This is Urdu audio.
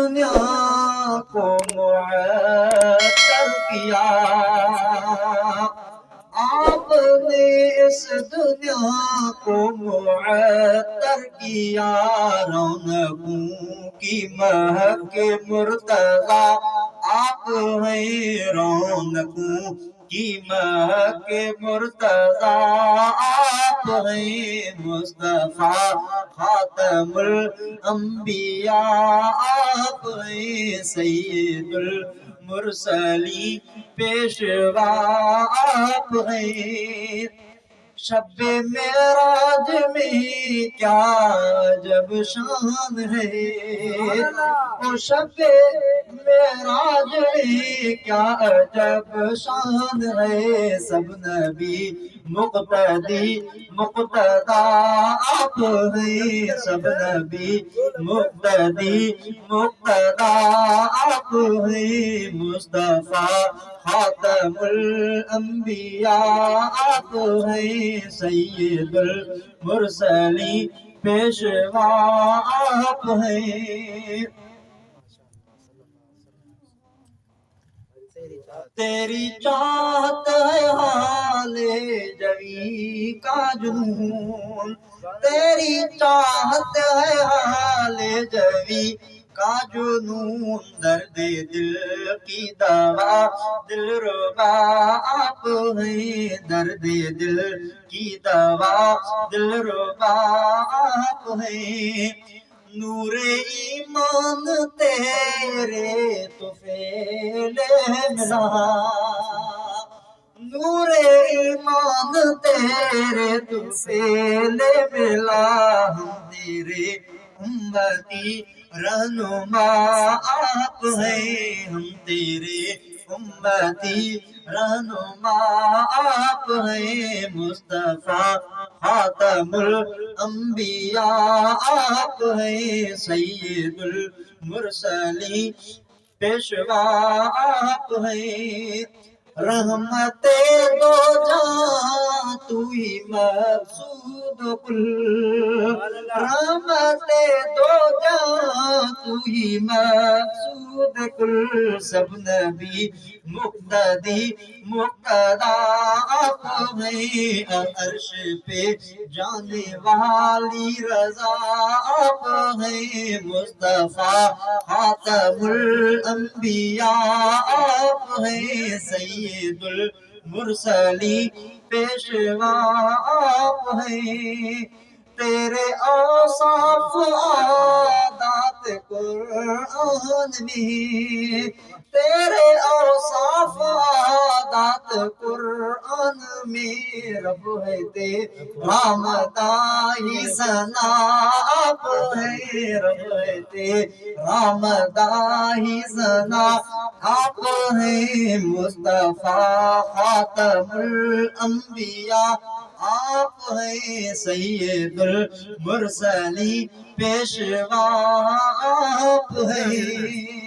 دنیا کو معطر کیا، آپ نے اس دنیا کو معطر کیا، رونقوں کی مہک مرتضیٰ آپ ہیں، رونقوں کی مہک مرتضیٰ آپ ہیں، مصطفیٰ خاتم الانبیاء آپ ہیں، سید المرسلین پیشوا آپ ہیں۔ شب معراج میں کیا عجب شان ہے، وہ شب معراج میں کیا عجب شان ہے، سب نبی مقتدی مقتدا آپ ہیں، سب نبی مقتدی مقتدا آپ ہیں، مصطفیٰ خاتم الانبیاء آپ ہیں، سید المرسلین پیشوا آپ ہیں۔ تیری چاہت ہے حال جوی کا جنون، تیری چاہت ہے حال جوی کا جنون، درد دل کی دوا دلربا آپ ہیں، درد دل کی دوا دلربا آپ ہیں، نور ایمان تیرے تو فیل ملا، نور ایمان تیرے تو فیل ملا، ہم تیرے امتی رہنما آپ ہیں، ہم تیرے امتی رہنما آپ ہیں، مصطفیٰ خاتم الانبیاء آپ ہیں، سید المرسلین پیشوا آپ ہیں، رحمت دو جہاں تو ہی مقصود کل، رحمت دو جہاں تو ہی مقصود کل، سب نبی مقتدی مقتدا آپ ہیں، عرش پہ جانے والی رضا آپ ہیں، مصطفیٰ خاتم الانبیاء آپ ہیں، سید المرسلین پیشوا آپ ہیں، تیرے اوصاف عادات قرآن میں، تیرے اوصاف عادات قرآن میں، رب ہے تیرا مداحی ثنا آپ ہیں، رب ہے تیرا مداحی ثنا آپ ہیں، مصطفیٰ خاتم الانبیاء آپ ہیں، سید المرسلین پیشوا آپ ہیں۔